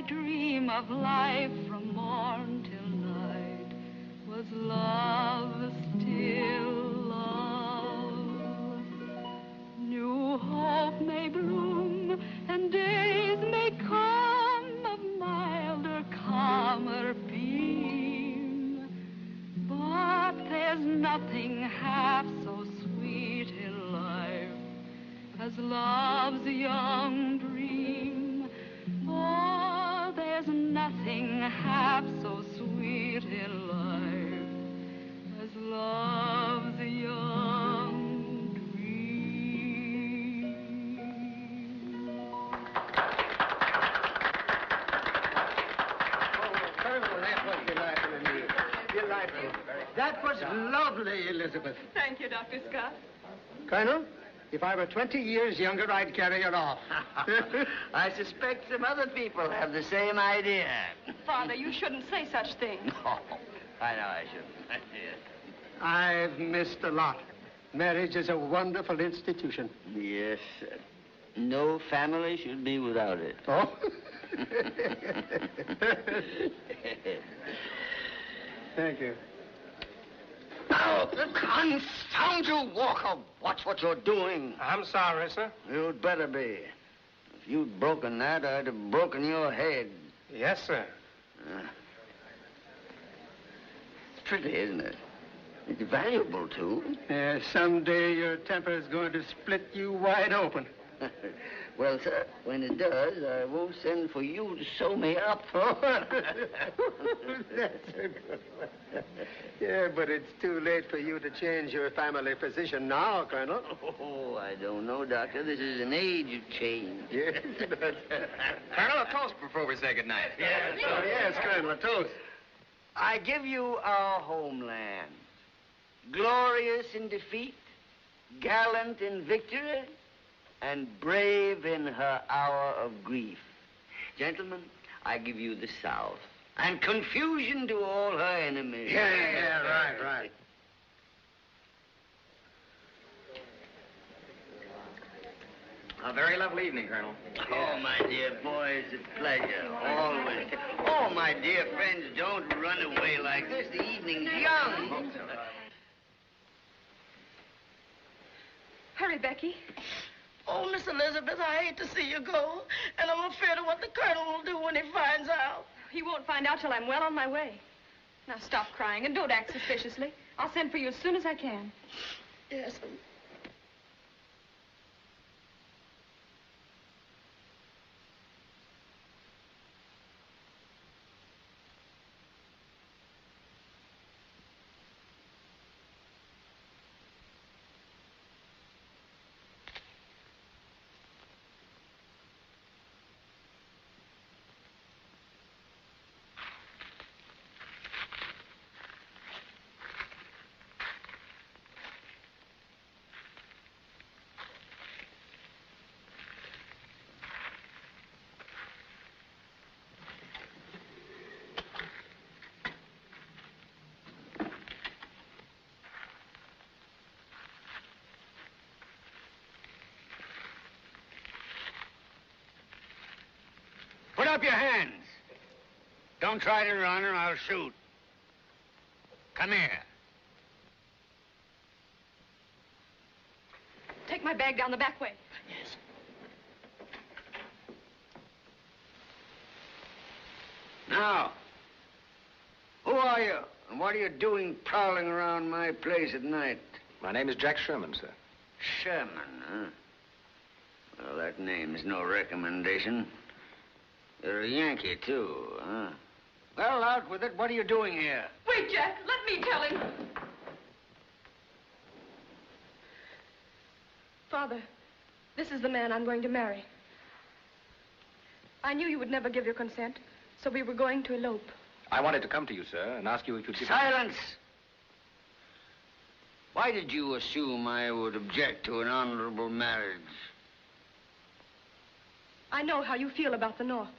my dream of life from morn till night was love, still love. New hope may bloom and days may come of milder, calmer beam, but there's nothing half so sweet in life as love's young dream. Oh, there's nothing half so sweet in life as love's young dream. Oh, Colonel, that was delightful indeed. Delightful. That was lovely, Elizabeth. Thank you, Dr. Scott. Colonel, if I were 20 years younger, I'd carry her off. I suspect some other people have the same idea. Father, you shouldn't say such things. Oh, I know I shouldn't. I've missed a lot. Marriage is a wonderful institution. Yes, sir. No family should be without it. Oh? Thank you. Now, confound you, Walker. Watch what you're doing. I'm sorry, sir. You'd better be. If you'd broken that, I'd have broken your head. Yes, sir. It's pretty, isn't it? It's valuable, too. Someday your temper is going to split you wide open. Well, sir, when it does, I won't send for you to sew me up. That's a good one. Yeah, but it's too late for you to change your family position now, Colonel. Oh, I don't know, Doctor. This is an age of change. Yes, Colonel, a toast before we say goodnight. Yes, oh, yes, Colonel, a toast. I give you our homeland. Glorious in defeat, gallant in victory, and brave in her hour of grief. Gentlemen, I give you the South, and confusion to all her enemies. Yeah, right. A very lovely evening, Colonel. Oh, my dear boy, it's a pleasure, always. Oh, my dear friends, don't run away like this. The evening's young. Hurry, Becky. Oh, Miss Elizabeth, I hate to see you go, and I'm afraid of what the Colonel will do when he finds out. He won't find out till I'm well on my way. Now stop crying and don't act suspiciously. I'll send for you as soon as I can. Yes, Put up your hands. Don't try to run or I'll shoot. Come here. Take my bag down the back way. Yes. Now, who are you? And what are you doing prowling around my place at night? My name is Jack Sherman, sir. Sherman, huh? Well, that name's no recommendation. You're a Yankee, too, huh? Well, out with it. What are you doing here? Wait, Jack. Let me tell him. Father, this is the man I'm going to marry. I knew you would never give your consent, so we were going to elope. I wanted to come to you, sir, and ask you if you'd give... Silence! Why did you assume I would object to an honorable marriage? I know how you feel about the North.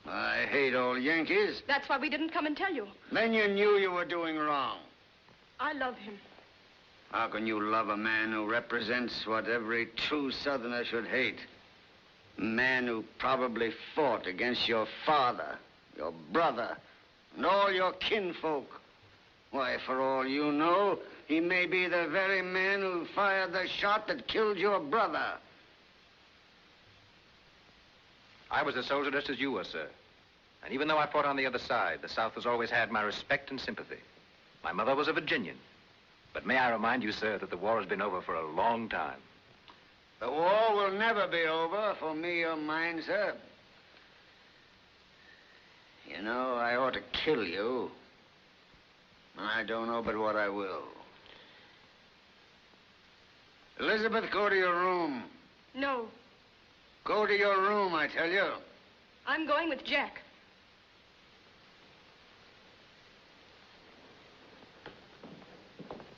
I hate all Yankees. That's why we didn't come and tell you. Then you knew you were doing wrong. I love him. How can you love a man who represents what every true Southerner should hate? A man who probably fought against your father, your brother, and all your kinfolk. Why, for all you know, he may be the very man who fired the shot that killed your brother. I was a soldier just as you were, sir. And even though I fought on the other side, the South has always had my respect and sympathy. My mother was a Virginian. But may I remind you, sir, that the war has been over for a long time. The war will never be over for me or mine, sir. You know, I ought to kill you. I don't know but what I will. Elizabeth, go to your room. No, Go to your room, I tell you. I'm going with Jack.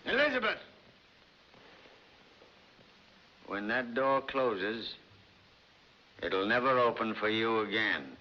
Elizabeth! When that door closes, it'll never open for you again.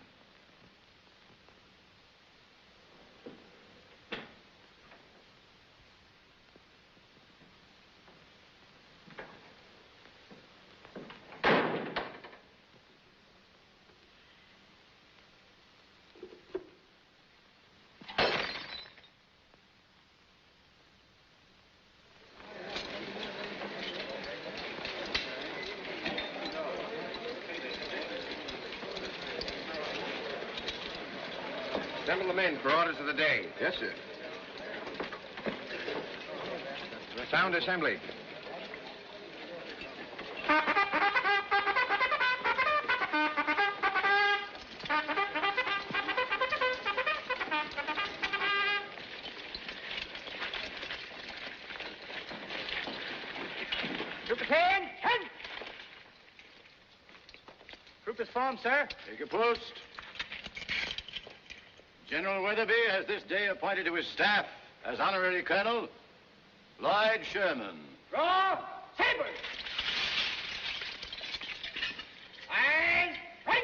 Assemble the men for orders of the day. Yes, sir. Sound assembly. Troopers, hand! Troopers form, sir. Take your post. General Weatherby has this day appointed to his staff as honorary colonel, Lloyd Sherman. Draw! Sabers! And right!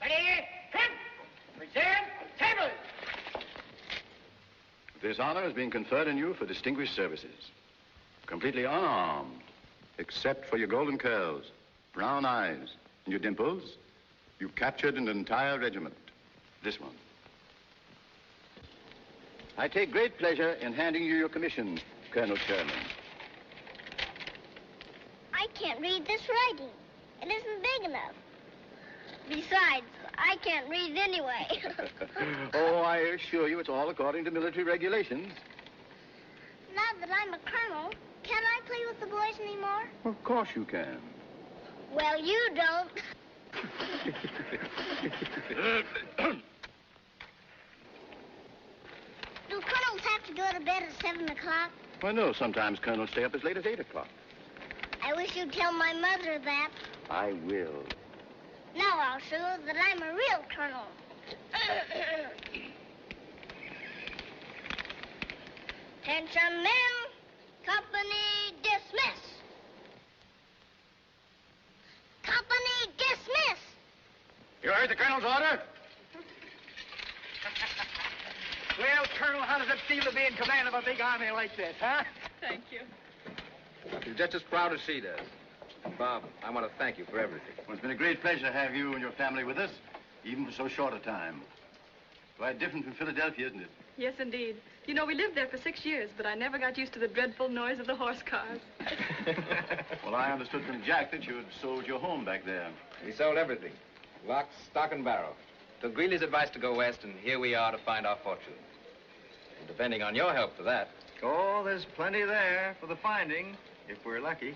Ready? Trim! Present! Sabers! This honor is being conferred on you for distinguished services. Completely unarmed, except for your golden curls, brown eyes, and your dimples, you've captured an entire regiment. This one. I take great pleasure in handing you your commission, Colonel Sherman. I can't read this writing. It isn't big enough. Besides, I can't read anyway. Oh, I assure you it's all according to military regulations. Now that I'm a colonel, can I play with the boys anymore? Of course you can. Well, you don't. Do colonels have to go to bed at 7 o'clock? Well, no, sometimes colonels stay up as late as 8 o'clock. I wish you'd tell my mother that. I will. Now I'll show her that I'm a real colonel. Attention, men. Company dismiss. Company dismiss. You heard the colonel's order? Well, Colonel, how does it feel to be in command of a big army like this, huh? Thank you. You're just as proud as she does. Bob, I want to thank you for everything. Well, it's been a great pleasure to have you and your family with us, even for so short a time. Quite different from Philadelphia, isn't it? Yes, indeed. You know, we lived there for 6 years, but I never got used to the dreadful noise of the horse cars. Well, I understood from Jack that you had sold your home back there. We sold everything. Lock, stock, and barrel. Took Greeley's advice to go west, and here we are to find our fortune. And depending on your help for that. Oh, there's plenty there for the finding, if we're lucky.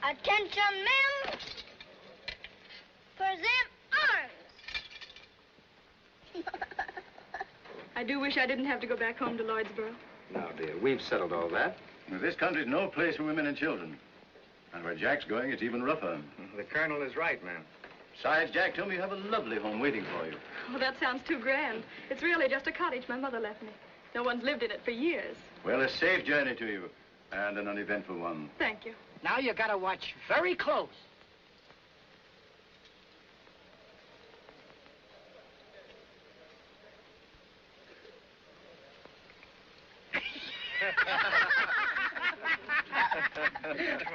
Attention, men. Present arms. I do wish I didn't have to go back home to Lloydsboro. No, dear, we've settled all that. Well, this country's no place for women and children. And where Jack's going, it's even rougher. The Colonel is right, ma'am. Besides, Jack told me you have a lovely home waiting for you. Oh, that sounds too grand. It's really just a cottage my mother left me. No one's lived in it for years. Well, a safe journey to you. And an uneventful one. Thank you. Now you gotta watch very close.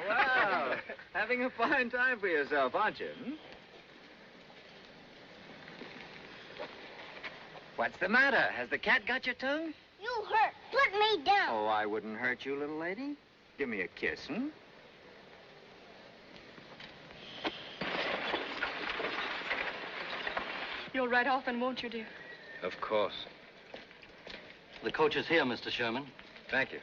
Wow. Having a fine time for yourself, aren't you? Hmm? What's the matter? Has the cat got your tongue? You hurt. Put me down. Oh, I wouldn't hurt you, little lady. Give me a kiss, hmm? You'll ride off and won't you, dear? Of course. The coach is here, Mr. Sherman. Thank you.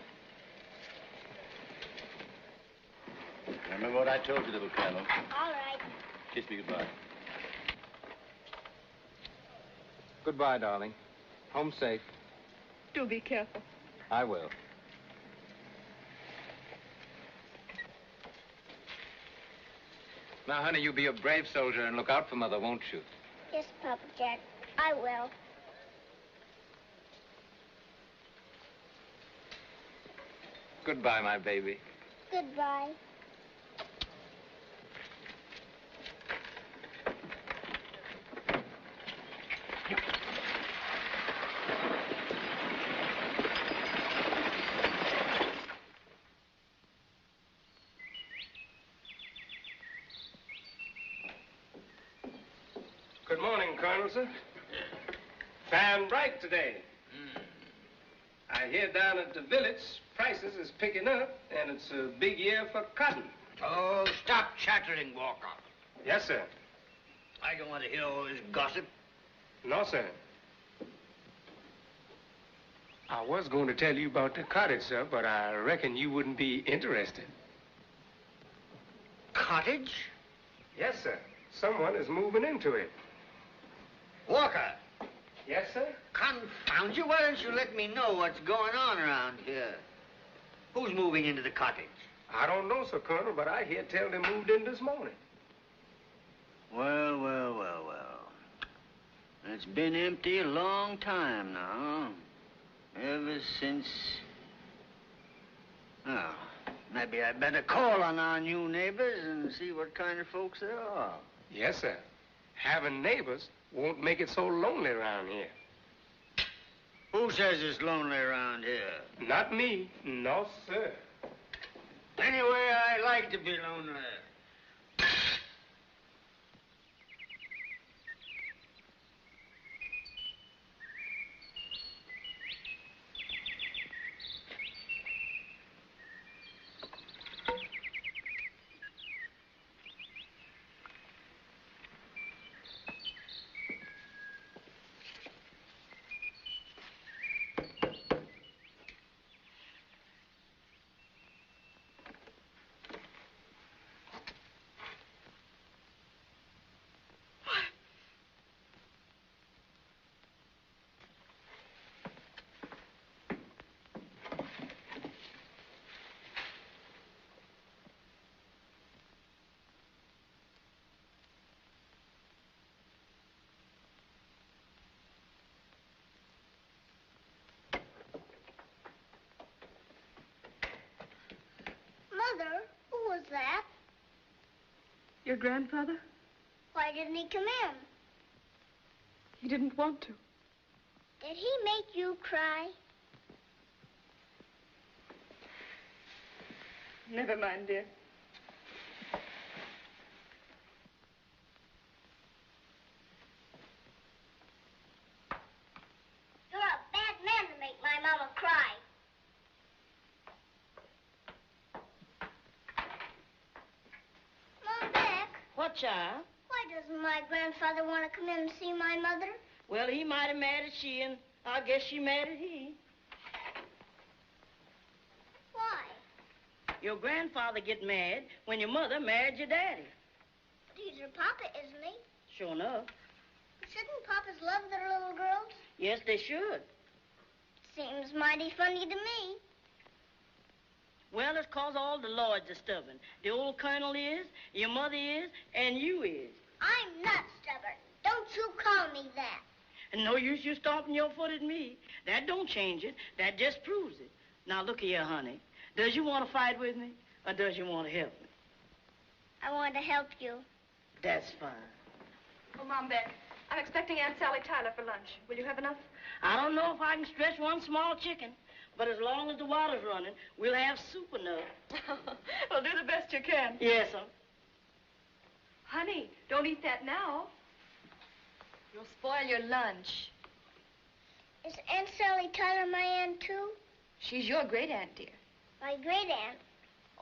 Remember what I told you, little Colonel. All right. Kiss me goodbye. Goodbye, darling. Home safe. Do be careful. I will. Now, honey, you be a brave soldier and look out for Mother, won't you? Yes, Papa Jack. I will. Goodbye, my baby. Goodbye. Good morning, Colonel, sir. Fine bright today. I hear down at the village, prices is picking up, and it's a big year for cotton. Oh, stop chattering, Walker. Yes, sir. I don't want to hear all this gossip. No, sir. I was going to tell you about the cottage, sir, but I reckon you wouldn't be interested. Cottage? Yes, sir. Someone is moving into it. Walker, Yes, sir? confound you, why don't you let me know what's going on around here? Who's moving into the cottage? I don't know, sir, Colonel, but I hear tell they moved in this morning. Well. It's been empty a long time now. Ever since... Oh, maybe I better call on our new neighbors and see what kind of folks they are. Yes, sir. Having neighbors won't make it so lonely around here. Who says it's lonely around here? Not me. No, sir. Anyway, I like to be lonely. Mother, who was that? Your grandfather? Why didn't he come in? He didn't want to. Did he make you cry? Never mind, dear. You're a bad man to make my mama cry. Mom, Beck, What, child? why doesn't my grandfather want to come in and see my mother? Well, he might have mad at she, and I guess she mad at he. Why? Your grandfather get mad when your mother married your daddy. But he's her papa, isn't he? Sure enough. Shouldn't papas love their little girls? Yes, they should. Seems mighty funny to me. Well, it's 'cause all the lords are stubborn. The old colonel is, your mother is, and you is. I'm not stubborn. Don't you call me that. And no use you stomping your foot at me. That don't change it. That just proves it. Now, look here, honey. Does you want to fight with me, or does you want to help me? I want to help you. That's fine. Oh, Mom, Beck, I'm expecting Aunt Sally Tyler for lunch. Will you have enough? I don't know if I can stretch one small chicken, but as long as the water's running, we'll have soup enough. Well, do the best you can. Yes, sir. Honey, don't eat that now. You'll spoil your lunch. Is Aunt Sally Tyler my aunt, too? She's your great-aunt, dear. My great-aunt?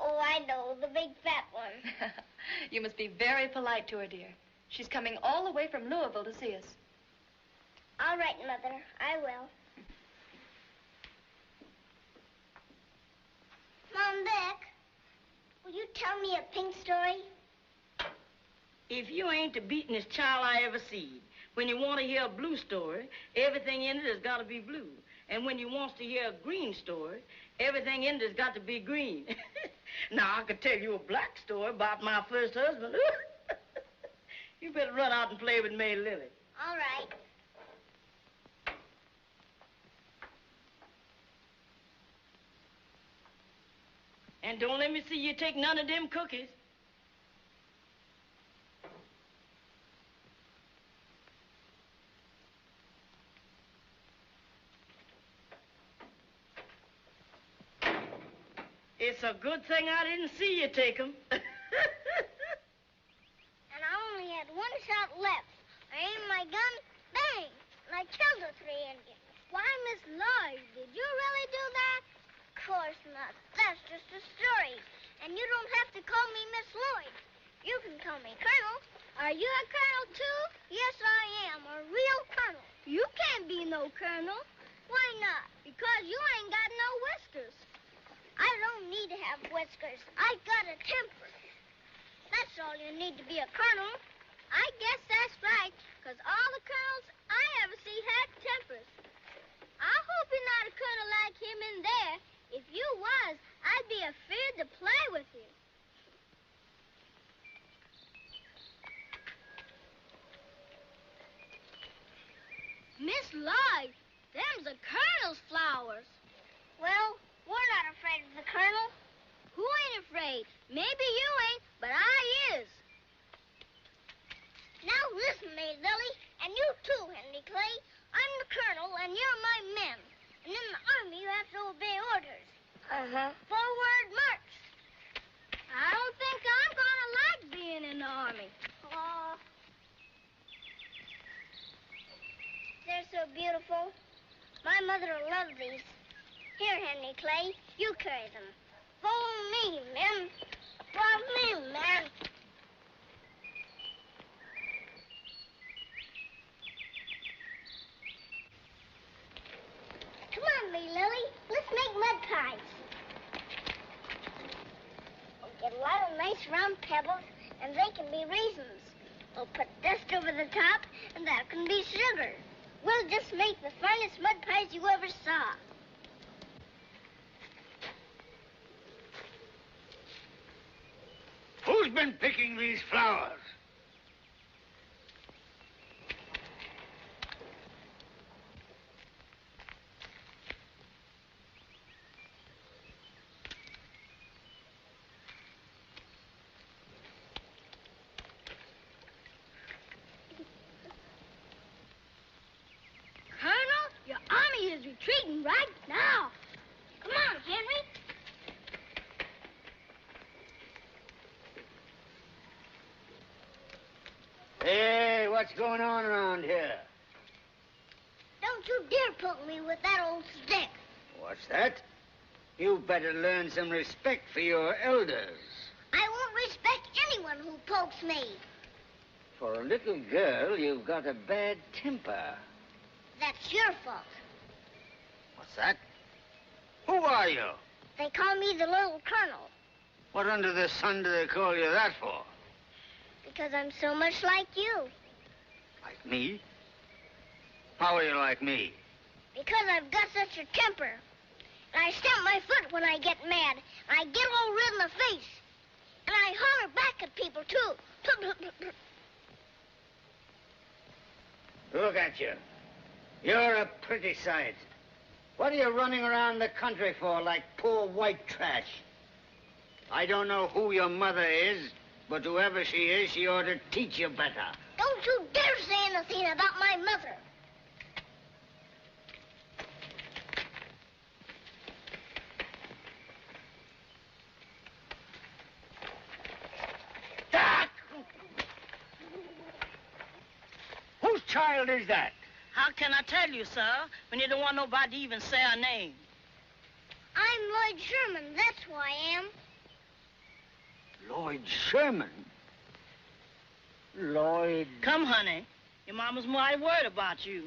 Oh, I know, the big fat one. You must be very polite to her, dear. She's coming all the way from Louisville to see us. All right, Mother, I will. Mom, Beck, will you tell me a pink story? If you ain't the beatenest child I ever seen, when you want to hear a blue story, everything in it has got to be blue. And when you wants to hear a green story, everything in it has got to be green. Now, I could tell you a black story about my first husband. You better run out and play with May Lily. All right. And don't let me see you take none of them cookies. It's a good thing I didn't see you take them. And I only had one shot left. I aimed my gun, bang, and I killed the 3 Indians. Why, Miss Lloyd, did you really do that? Of course not. That's just a story. And you don't have to call me Miss Lloyd. You can call me Colonel. Are you a colonel, too? Yes, I am, a real colonel. You can't be no colonel. Why not? Because you ain't got no whiskers. I don't need to have whiskers. I got a temper. That's all you need to be a colonel. I guess that's right, because all the colonels I ever see had tempers. I hope you're not a colonel like him in there. If you was, I'd be afraid to play with you. Miss Lloyd, them's the colonel's flowers. Well, we're not afraid of the colonel. Who ain't afraid? Maybe you ain't, but I is. Now listen, May Lily, and you too, Henry Clay. I'm the colonel, and you're my men. And in the army, you have to obey orders. Uh-huh. Forward march. I don't think I'm gonna like being in the army. Oh. They're so beautiful. My mother will love these. Here, Henry Clay, you carry them. Follow me, men. Follow me, men. Come on, May Lily. Let's make mud pies. We'll get a lot of nice round pebbles, and they can be raisins. We'll put dust over the top, and that can be sugar. We'll just make the finest mud pies you ever saw. Who's been picking these flowers? Colonel, your army is retreating right now. Come on, Henry. Hey, what's going on around here? Don't you dare poke me with that old stick. What's that? You better learn some respect for your elders. I won't respect anyone who pokes me. For a little girl, you've got a bad temper. That's your fault. What's that? Who are you? They call me the Little Colonel What under the sun do they call you that for? because I'm so much like you. Like me? How are you like me? Because I've got such a temper. And I stamp my foot when I get mad. And I get all red in the face. And I holler back at people, too. Look at you. You're a pretty sight. What are you running around the country for like poor white trash? I don't know who your mother is, but whoever she is, she ought to teach you better. Don't you dare say anything about my mother. Doc! Whose child is that? How can I tell you, sir, when you don't want nobody to even say her name? I'm Lloyd Sherman, that's who I am. Lloyd Sherman? Lloyd... Come, honey. Your mama's mighty worried about you.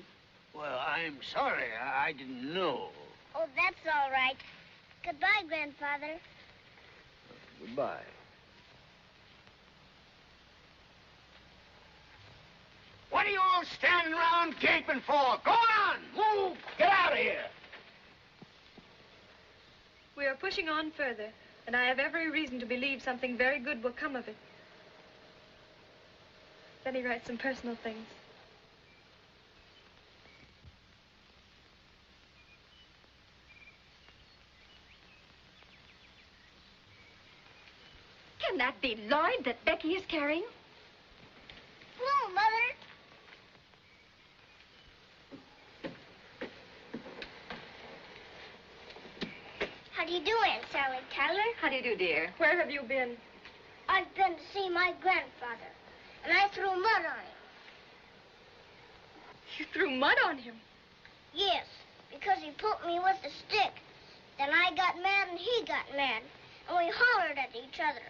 Well, I'm sorry. I didn't know. Oh, that's all right. Goodbye, Grandfather. Goodbye. What are you all standing around gaping for? Go on! Move! Get out of here! We are pushing on further, and I have every reason to believe something very good will come of it. Then he writes some personal things. Can that be Lloyd that Becky is carrying? Hello, Mother. How do you do, Aunt Sally Tyler? How do you do, dear? Where have you been? I've been to see my grandfather, and I threw mud on him. You threw mud on him? Yes, because he poked me with a stick. Then I got mad and he got mad, and we hollered at each other.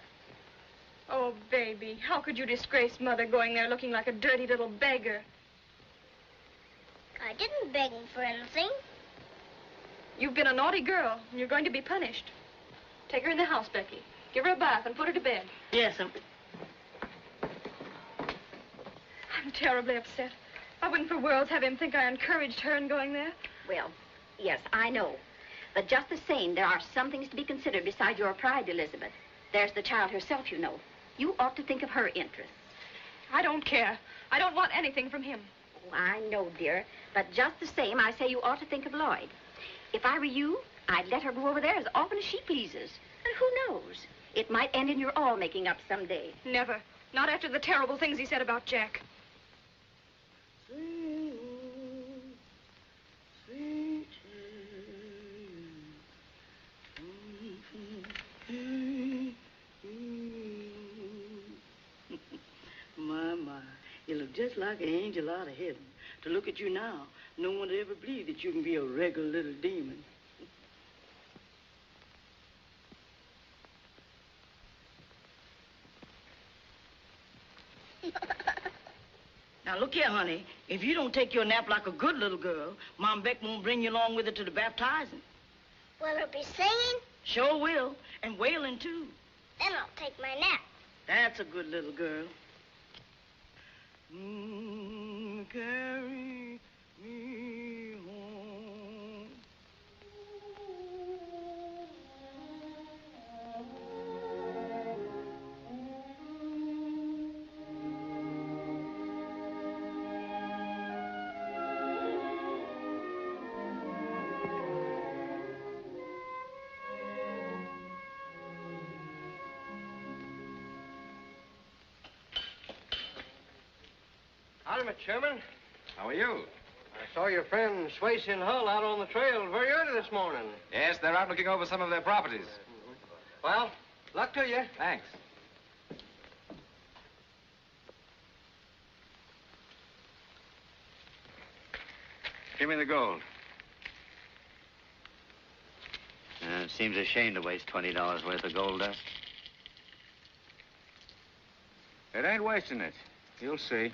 Oh, baby, how could you disgrace Mother going there looking like a dirty little beggar? I didn't beg him for anything. You've been a naughty girl, and you're going to be punished. Take her in the house, Becky. Give her a bath and put her to bed. Yes, I'm terribly upset. I wouldn't for worlds have him think I encouraged her in going there. Well, yes, I know. But just the same, there are some things to be considered besides your pride, Elizabeth. There's the child herself, you know. You ought to think of her interests. I don't care. I don't want anything from him. Oh, I know, dear. But just the same, I say you ought to think of Lloyd. If I were you, I'd let her go over there as often as she pleases. And who knows? It might end in your all making up someday. Never. Not after the terrible things he said about Jack. My, you look just like an angel out of heaven. To look at you now, no one would ever believe that you can be a regular little demon. Now, look here, honey. If you don't take your nap like a good little girl, Mom Beck won't bring you along with her to the baptizing. Will her be singing? Sure will. And wailing, too. Then I'll take my nap. That's a good little girl. Carry me home. Howdy, Mr. Sherman. How are you? I saw your friend Swayze and Hull out on the trail very early this morning. Yes, they're out looking over some of their properties. Well, luck to you. Thanks. Give me the gold. It seems a shame to waste $20 worth of gold dust. It ain't wasting it. You'll see.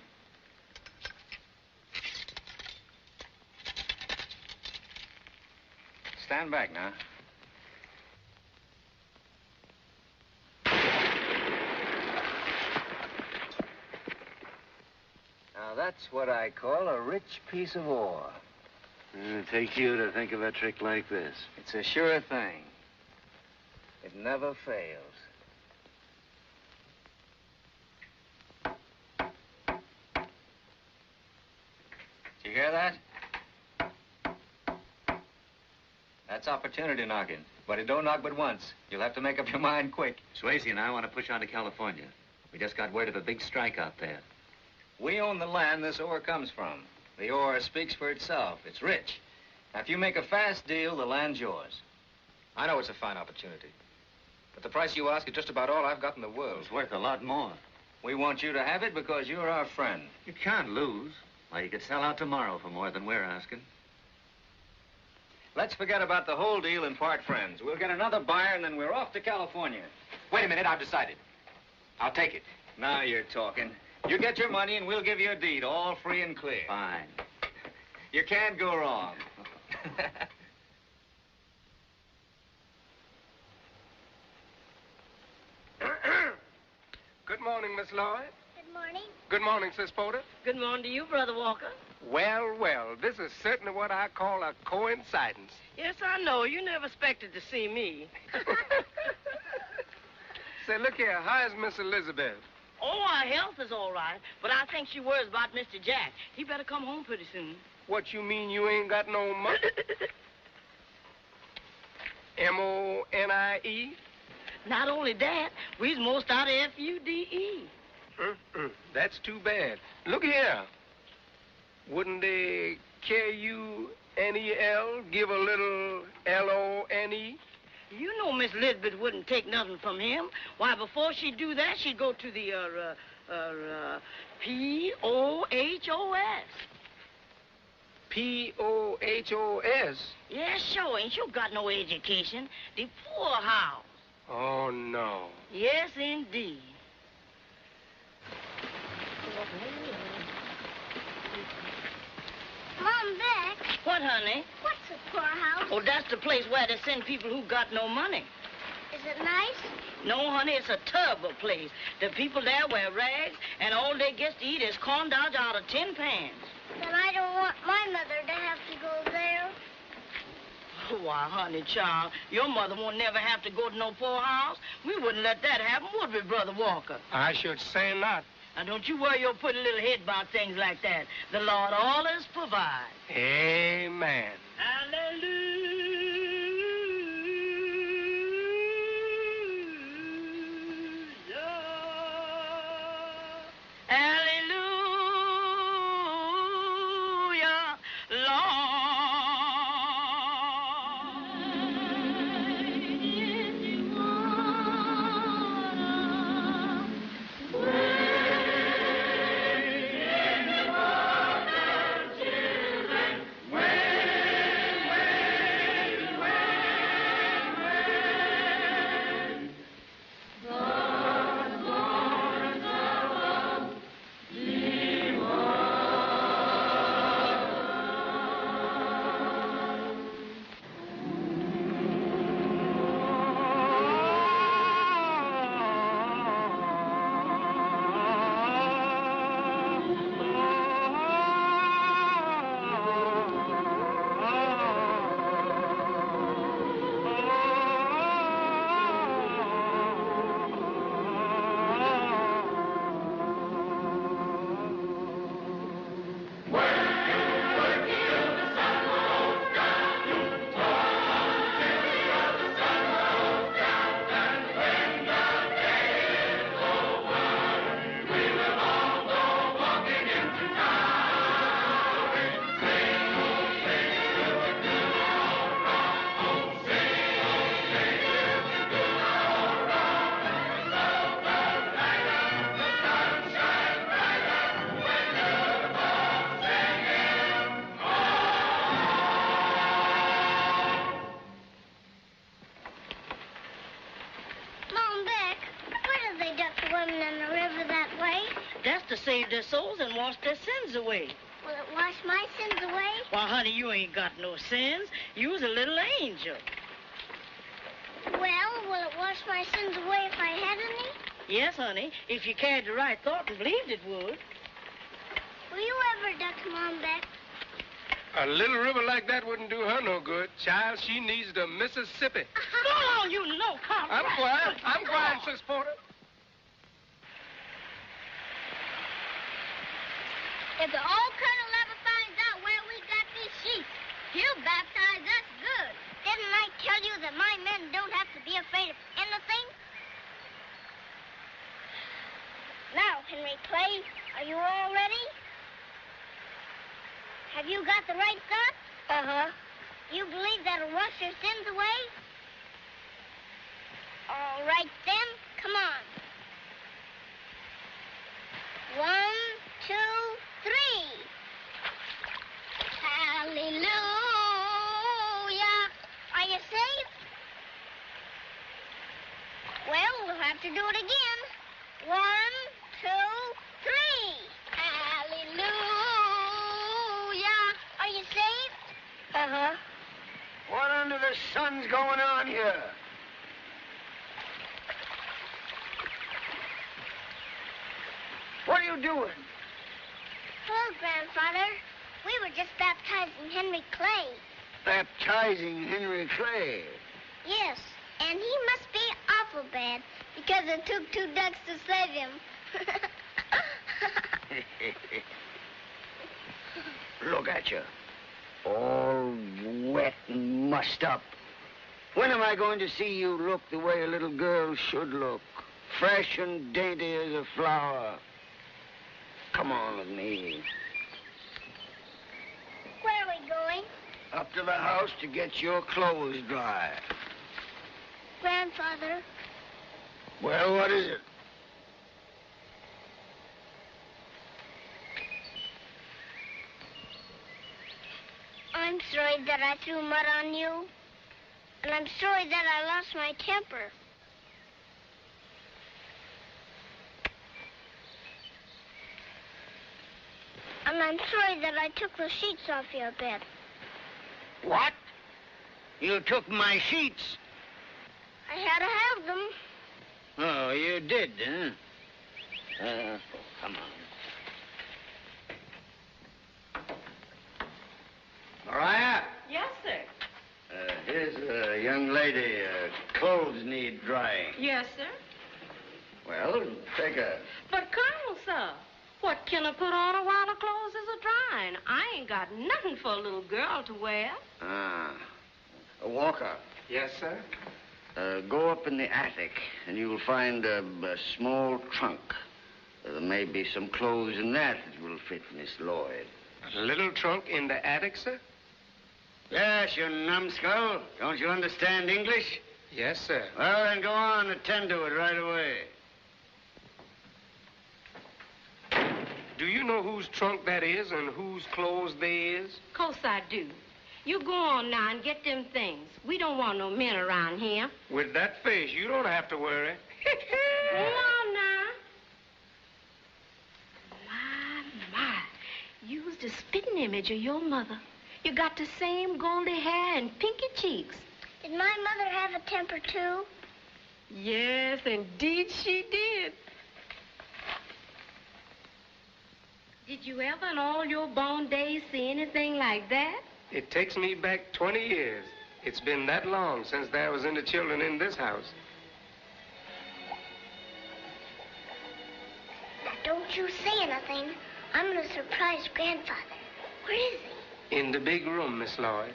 Stand back now. Now, that's what I call a rich piece of ore. It takes you to think of a trick like this. It's a sure thing. It never fails. Did you hear that? That's opportunity knocking. But it don't knock but once. You'll have to make up your mind quick. Swayze and I want to push on to California. We just got word of a big strike out there. We own the land this ore comes from. The ore speaks for itself. It's rich. Now, if you make a fast deal, the land's yours. I know it's a fine opportunity. But the price you ask is just about all I've got in the world. It's worth a lot more. We want you to have it because you're our friend. You can't lose. Why, you could sell out tomorrow for more than we're asking. Let's forget about the whole deal and part friends. We'll get another buyer, and then we're off to California. Wait a minute, I've decided. I'll take it. Now you're talking. You get your money, and we'll give you a deed, all free and clear. Fine. You can't go wrong. Good morning, Miss Lloyd. Good morning. Good morning, Sis Porter. Good morning to you, Brother Walker. Well, well, this is certainly what I call a coincidence. Yes, I know. You never expected to see me. Say, look here, how's Miss Elizabeth? Oh, our health is all right, but I think she worries about Mr. Jack. He better come home pretty soon. What you mean you ain't got no money? M-O-N-I-E? Not only that, we's most out of F-U-D-E. That's too bad. Look here. Wouldn't they K-U-N-E-L give a little L-O-N-E? You know Miss Lisbeth wouldn't take nothing from him. Why, before she'd do that, she'd go to the, P-O-H-O-S. P-O-H-O-S? Yes, sure. Ain't you got no education? The poorhouse. Oh, no. Yes, indeed. Mom, Beck. What, honey? What's a poorhouse? Oh, that's the place where they send people who got no money. Is it nice? No, honey, it's a terrible place. The people there wear rags, and all they get to eat is corn dogs out of tin pans. Then I don't want my mother to have to go there. Why, honey, child, your mother won't never have to go to no poorhouse. We wouldn't let that happen, would we, Brother Walker? I should say not. Now, don't you worry your pretty little head about things like that. The Lord always provides. Amen. Hallelujah, Lord. To save their souls and wash their sins away. Will it wash my sins away? Why, honey, you ain't got no sins. You was a little angel. Well, will it wash my sins away if I had any? Yes, honey, if you carried the right thought and believed it would. Will you ever duck Mom back? A little river like that wouldn't do her no good. Child, she needs the Mississippi. Go on, you know, come. I'm quiet. I'm quiet, Sis Porter. If the old colonel ever finds out where we got these sheep, he'll baptize us good. Didn't Henry Clay. Are you all ready? Have you got the right thought? Uh-huh. You believe that'll wash your sins away? All right, then. Come on. 1, 2, 3. Hallelujah. Are you saved? Well, we'll have to do it again. 1, 2, 3. Hallelujah. Are you saved? Uh-huh. What under the sun's going on here? What are you doing? Hello, Grandfather. We were just baptizing Henry Clay. Baptizing Henry Clay. Yes, and he must be awful bad because it took 2 ducks to save him. Look at you. All wet and mussed up. When am I going to see you look the way a little girl should look? Fresh and dainty as a flower. Come on with me. Where are we going? Up to the house to get your clothes dry. Grandfather, Well, what is it? I'm sorry that I threw mud on you. And I'm sorry that I lost my temper. And I'm sorry that I took the sheets off your bed. What? You took my sheets. I had to have them. Oh, you did, huh? Come on. Mariah, Yes, sir. here's a young lady. Clothes need drying. Yes, sir. Well, take her. But, Colonel, sir, what can I put on her while her clothes is a-drying? I ain't got nothing for a little girl to wear. Walker. Yes, sir? Go up in the attic, and you'll find a small trunk. There may be some clothes in that will fit Miss Lloyd. A little trunk in the attic, sir? Yes, you numbskull. Don't you understand English? Yes, sir. Well, then go on, attend to it right away. Do you know whose trunk that is and whose clothes they is? Course I do. You go on now and get them things. We don't want no men around here. With that face, you don't have to worry. Go on now. My. You's the spitting image of your mother. You got the same goldy hair and pinky cheeks. Did my mother have a temper, too? Yes, indeed she did. Did you ever in all your born days see anything like that? It takes me back 20 years. It's been that long since there was any children in this house. Now, don't you say anything. I'm going to surprise Grandfather. Where is he? In the big room, Miss Lloyd.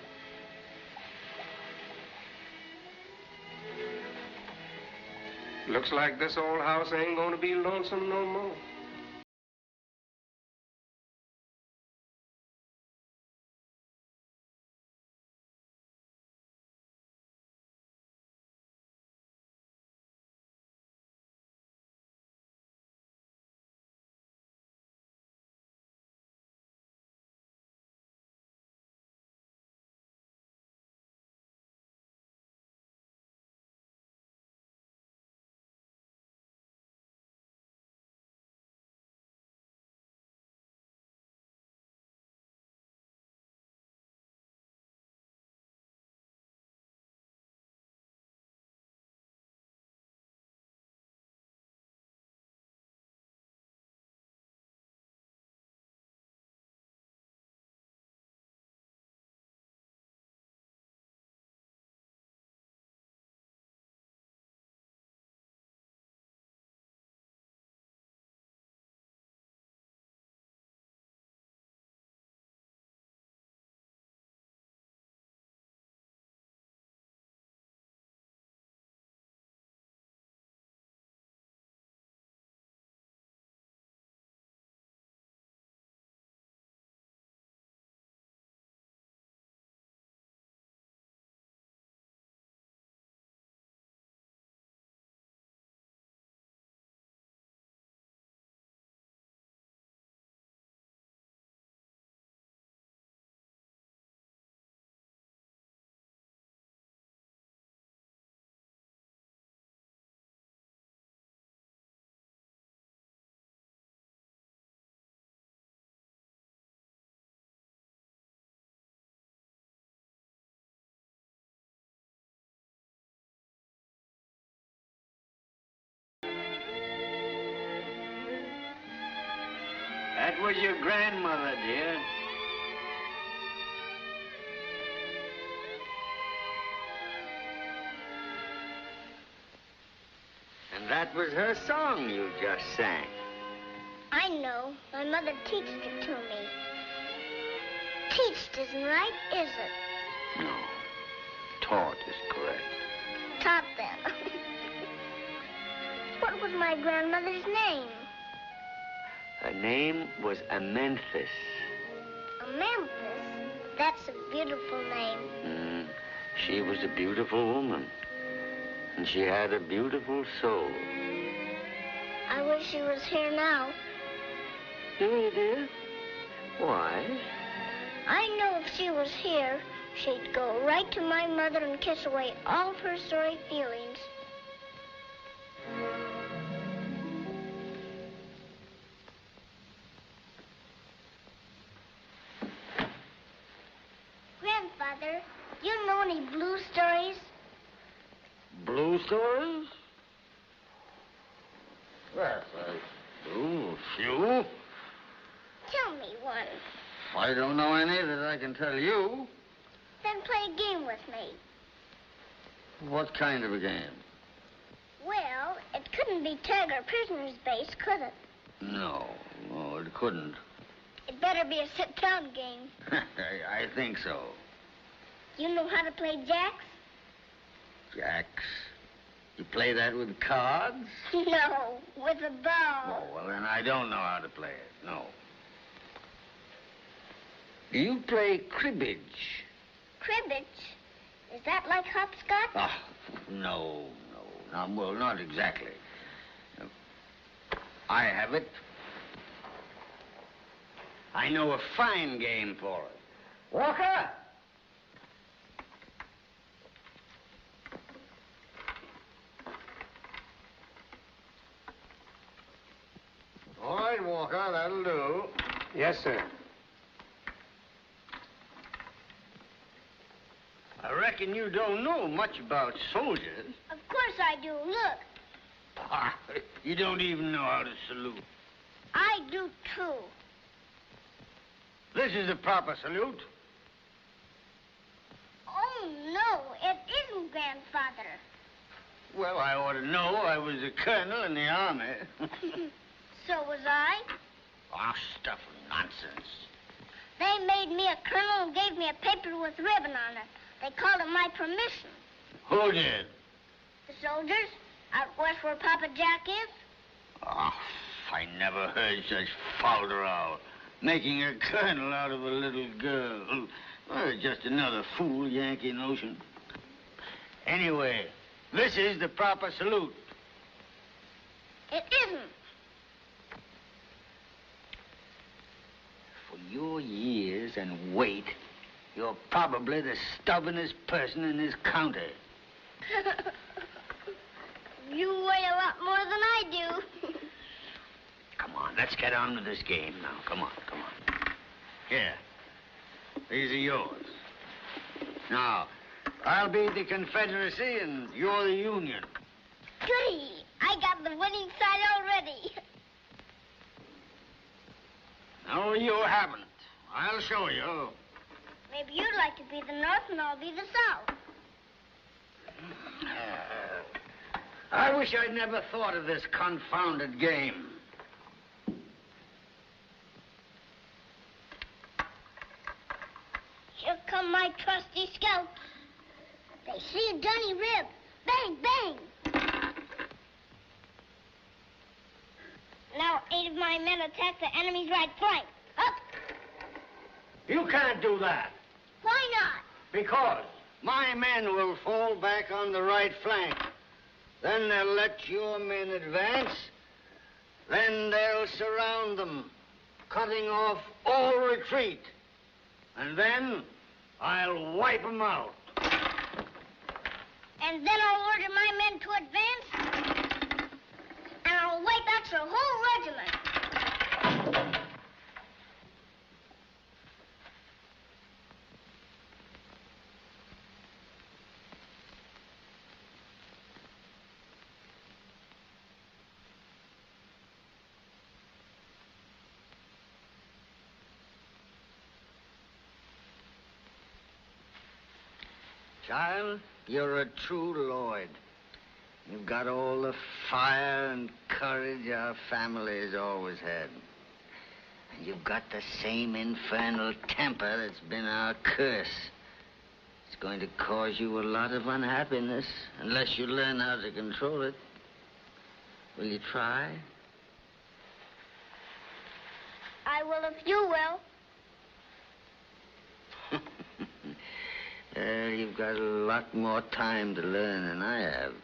Looks like this old house ain't gonna be lonesome no more. That was your grandmother, dear. And that was her song you just sang. I know. My mother teached it to me. Teached isn't right, is it? No. Taught is correct. Taught them. What was my grandmother's name? Her name was Amenthis. Memphis. That's a beautiful name. She was a beautiful woman. And she had a beautiful soul. I wish she was here now. Do you, dear? Why? I know if she was here, she'd go right to my mother and kiss away all of her sorry feelings. Grandfather, you know any blue stories? Blue stories? Well, a few. Tell me one. I don't know any that I can tell you. Then play a game with me. What kind of a game? Well, it couldn't be tag or prisoner's base, could it? No, it couldn't. It better be a sit-down game. I think so. You know how to play jacks? Jacks? You play that with cards? No, with a ball. Oh, well, then I don't know how to play it, no. Do you play cribbage? Cribbage? Is that like hopscotch? Oh, no. Well, not exactly. I have it. I know a fine game for it. Walker! All right, Walker, that'll do. Yes, sir. I reckon you don't know much about soldiers. Of course I do. Look. You don't even know how to salute. I do, too. This is the proper salute. Oh, no, it isn't, Grandfather. Well, I ought to know. I was a colonel in the army. So was I. Oh, stuff and nonsense. They made me a colonel and gave me a paper with ribbon on it. They called it my permission. Who did? The soldiers out west where Papa Jack is. Oh, I never heard such falderall. Making a colonel out of a little girl. Well, just another fool Yankee notion. Anyway, this is the proper salute. It isn't. For your years and weight, you're probably the stubbornest person in this county. You weigh a lot more than I do. Come on, let's get on with this game now. Come on. Here. These are yours. Now, I'll be the Confederacy and you're the Union. Goody! I got the winning side already. No, you haven't. I'll show you. Maybe you'd like to be the North and I'll be the South. I wish I'd never thought of this confounded game. Here come my trusty scouts. They see a dunny rib. Bang, bang. Now 8 of my men attack the enemy's right flank. Up! You can't do that. Why not? Because my men will fall back on the right flank. Then they'll let your men advance. Then they'll surround them, cutting off all retreat. And then I'll wipe them out. And then I'll order my men to advance. And I'll wipe out your whole regiment. Child, you're a true Lloyd. You've got all the fire and courage our family's always had. And you've got the same infernal temper that's been our curse. It's going to cause you a lot of unhappiness unless you learn how to control it. Will you try? I will if you will. You've got a lot more time to learn than I have.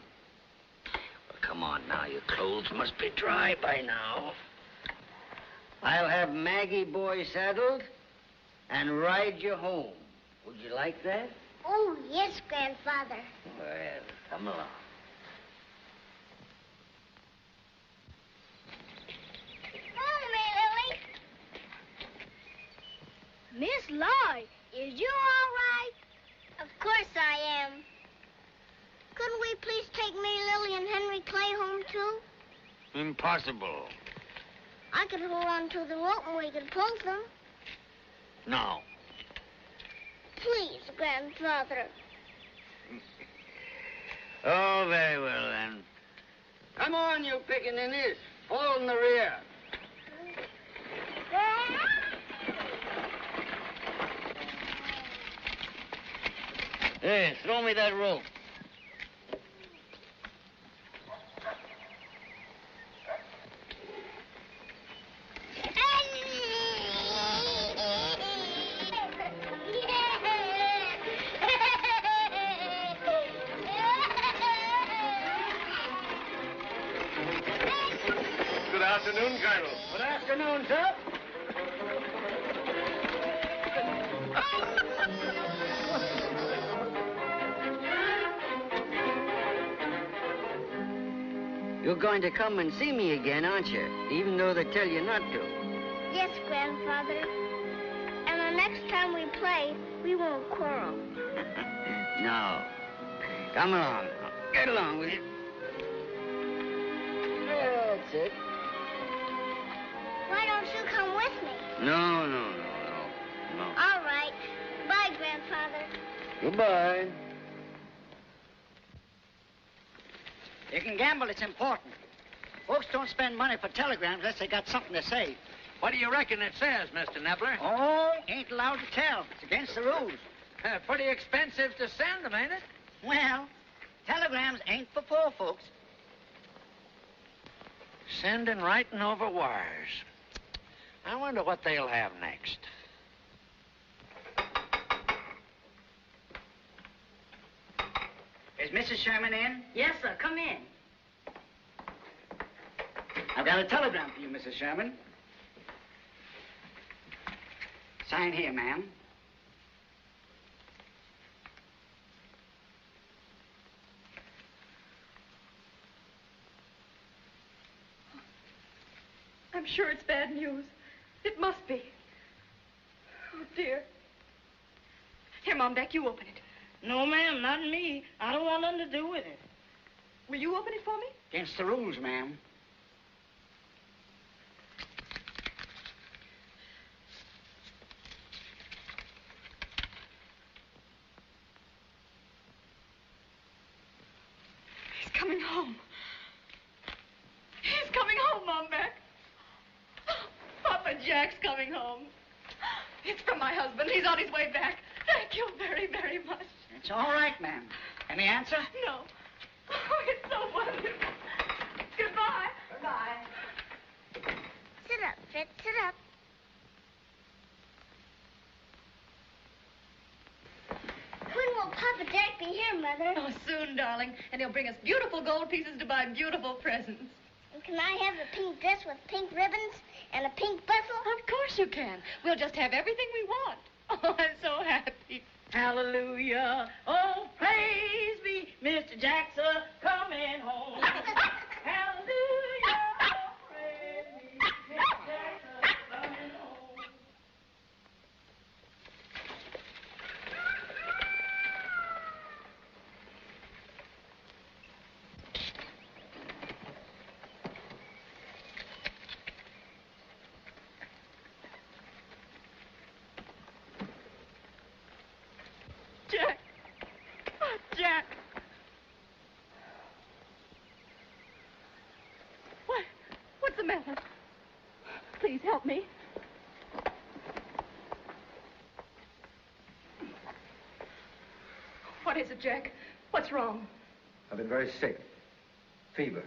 Well, come on now. Your clothes must be dry by now. I'll have Maggie boy saddled and ride you home. Would you like that? Oh, yes, Grandfather. Well, come along. Follow me, Lily. Miss Lloyd, is you all right? Of course I am. Couldn't we please take me, Lily, and Henry Clay home, too? Impossible. I could hold on to the rope and we could pull them. No. Please, Grandfather. Oh, very well, then. Come on, you pickaninnies. Fall in the rear. Hey, throw me that rope. Good afternoon, Colonel. Good afternoon, sir. You're going to come and see me again, aren't you? Even though they tell you not to. Yes, Grandfather. And the next time we play, we won't quarrel. No. Come along. Get along with you. That's it. Why don't you come with me? No. All right. Bye, Grandfather. Goodbye. You can gamble, it's important. Folks don't spend money for telegrams unless they got something to say. What do you reckon it says, Mr. Nebler? Oh, ain't allowed to tell. It's against the rules. Pretty expensive to send them, ain't it? Well, telegrams ain't for poor folks. Sending writing over wires. I wonder what they'll have next. Is Mrs. Sherman in? Yes, sir. Come in. I've got a telegram for you, Mrs. Sherman. Sign here, ma'am. I'm sure it's bad news. It must be. Oh, dear. Here, Mom, Beck, you open it. No, ma'am, not me. I don't want nothing to do with it. Will you open it for me? Against the rules, ma'am. He's coming home. He's coming home, Mom, Beck. Papa Jack's coming home. It's from my husband. He's on his way back. Thank you very, very much. It's all right, ma'am. Any answer? No. Oh, it's so wonderful. Goodbye. Goodbye. Sit up, Fritz. Sit up. When will Papa Jack be here, Mother? Oh, soon, darling. And he'll bring us beautiful gold pieces to buy beautiful presents. And can I have a pink dress with pink ribbons and a pink bustle? Of course you can. We'll just have everything we want. Oh, I'm so happy. Hallelujah. Oh, praise be Mr. Jackson coming home. Hallelujah. Oh, praise be Mr. Jackson coming home. Jack. matter? Please help me. What is it, Jack? What's wrong? I've been very sick. Fever.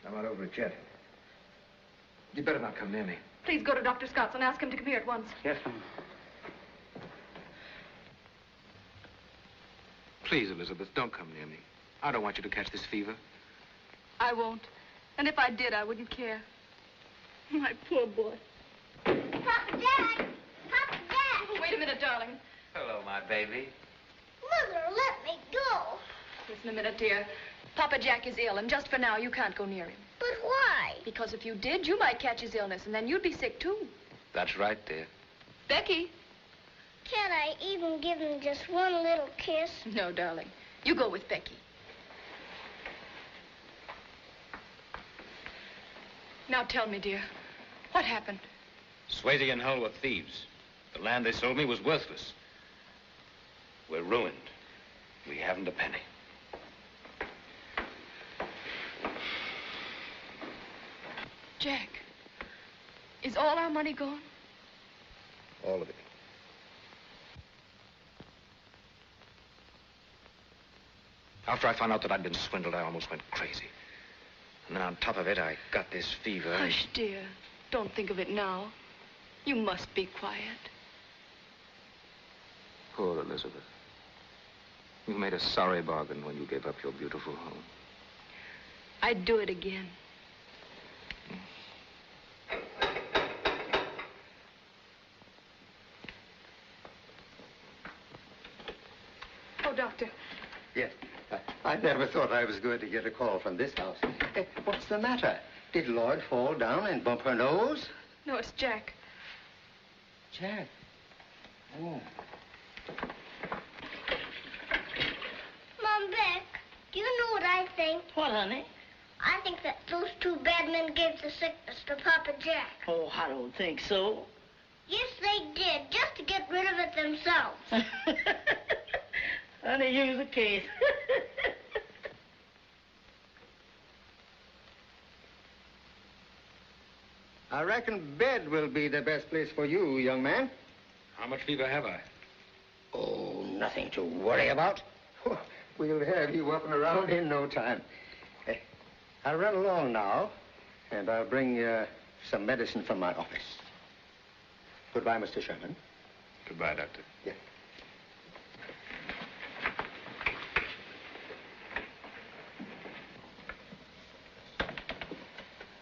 I'm not over it yet. You better not come near me. Please go to Dr. Scott's and ask him to come here at once. Yes, ma'am. Please, Elizabeth, don't come near me. I don't want you to catch this fever. I won't. And if I did, I wouldn't care. My poor boy. Papa Jack! Papa Jack! Wait a minute, darling. Hello, my baby. Mother, let me go. Listen a minute, dear. Papa Jack is ill, and just for now, you can't go near him. But why? Because if you did, you might catch his illness, and then you'd be sick, too. That's right, dear. Becky. Can't I even give him just one little kiss? No, darling. You go with Becky. Now tell me, dear, what happened? Swayze and Hull were thieves. The land they sold me was worthless. We're ruined. We haven't a penny. Jack, is all our money gone? All of it. After I found out that I'd been swindled, I almost went crazy. And then on top of it, I got this fever. Hush, dear. Don't think of it now. You must be quiet. Poor Elizabeth. You made a sorry bargain when you gave up your beautiful home. I'd do it again. Oh, Doctor. Yes. I never thought I was going to get a call from this house. What's the matter? Did Lloyd fall down and bump her nose? No, it's Jack. Jack? Oh. Mom, Beck, do you know what I think? What, honey? I think that those two bad men gave the sickness to Papa Jack. Oh, I don't think so. Yes, they did, just to get rid of it themselves. Honey, use the case. I reckon bed will be the best place for you, young man. How much fever have I? Oh, nothing to worry about. We'll have you up and around in no time. I'll run along now, and I'll bring some medicine from my office. Goodbye, Mr. Sherman. Goodbye, Doctor. Yes.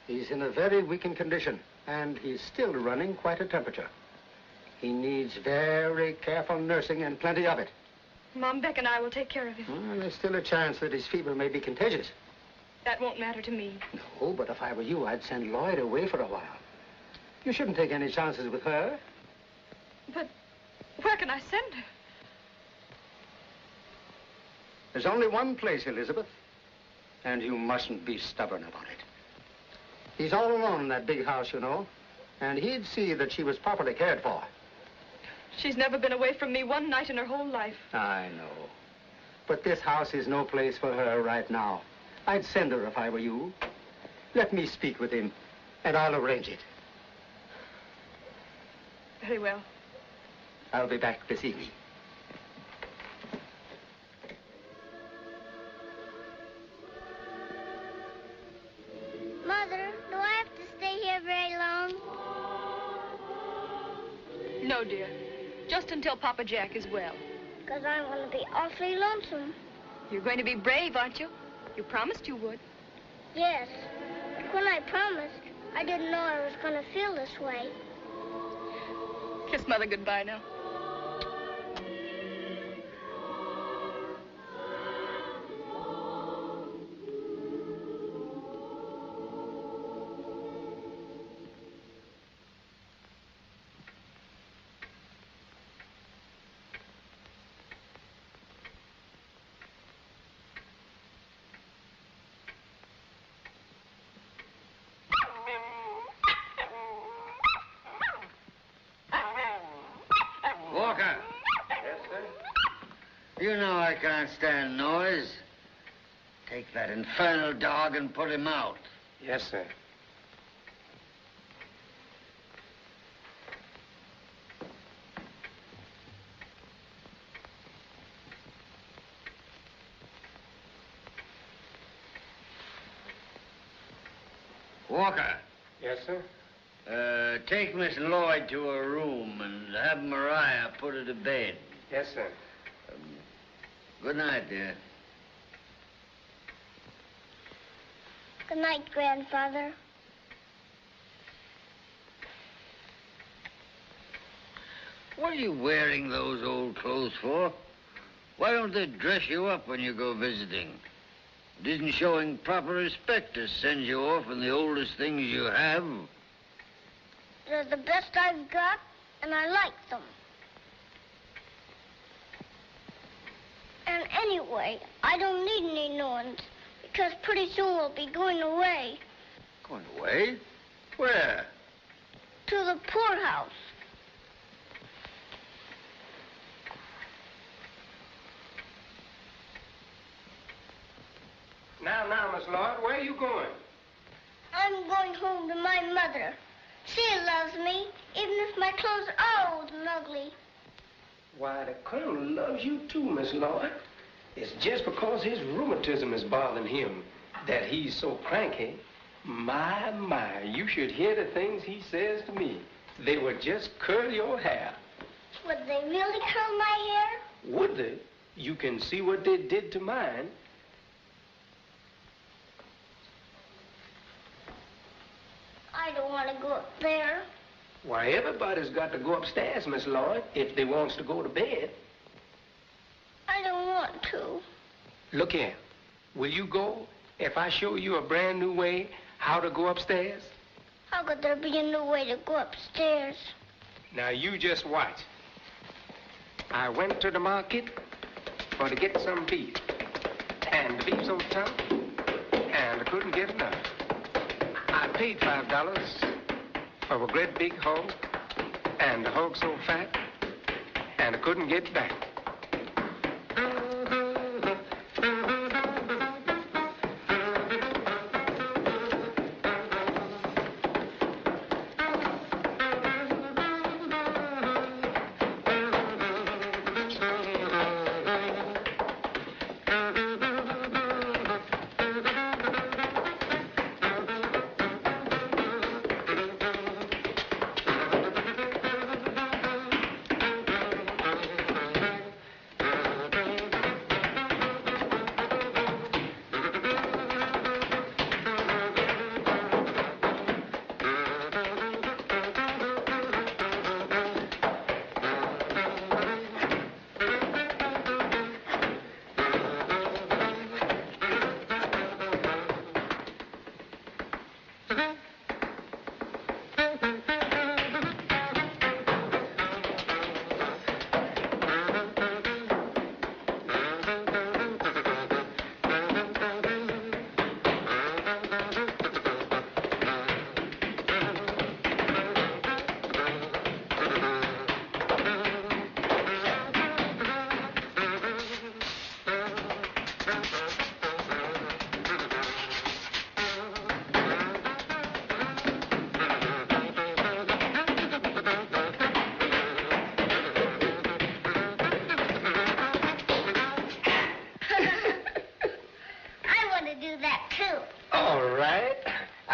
He's in a very weakened condition, and he's still running quite a temperature. He needs very careful nursing and plenty of it. Mom, Beck, and I will take care of him. Well, there's still a chance that his fever may be contagious. That won't matter to me. No, but if I were you, I'd send Lloyd away for a while. You shouldn't take any chances with her. But where can I send her? There's only one place, Elizabeth, and you mustn't be stubborn about it. He's all alone in that big house, you know, and he'd see that she was properly cared for. She's never been away from me one night in her whole life. I know. But this house is no place for her right now. I'd send her if I were you. Let me speak with him, and I'll arrange it. Very well. I'll be back this evening. Mother, do I have to stay here very long? No, dear. Just until Papa Jack is well. Because I'm going to be awfully lonesome. You're going to be brave, aren't you? You promised you would. Yes, but when I promised, I didn't know I was going to feel this way. Kiss Mother goodbye now. Walker. Yes, sir? You know I can't stand noise. Take that infernal dog and put him out. Yes, sir. Walker, Yes, sir? take Miss Lloyd to her room and have Mariah put her to bed. Yes, sir. Good night, dear. Good night, Grandfather. What are you wearing those old clothes for? Why don't they dress you up when you go visiting? It isn't showing proper respect to send you off in the oldest things you have. They're the best I've got, and I like them. And anyway, I don't need any new ones, because pretty soon we'll be going away. Going away? Where? To the poorhouse. Now, Miss Lloyd, where are you going? I'm going home to my mother. She loves me, even if my clothes are old and ugly. Why, the Colonel loves you too, Miss Lloyd. It's just because his rheumatism is bothering him that he's so cranky. My, you should hear the things he says to me. They would just curl your hair. Would they really curl my hair? Would they? You can see what they did to mine. I don't want to go up there. Why, everybody's got to go upstairs, Miss Lloyd, if they wants to go to bed. I don't want to. Look here. Will you go if I show you a brand new way how to go upstairs? How could there be a new way to go upstairs? Now, you just watch. I went to the market to get some beef. And the beef's so tough, and I couldn't get enough. I paid $5 for a great big hog, and the hog so fat, and I couldn't get back.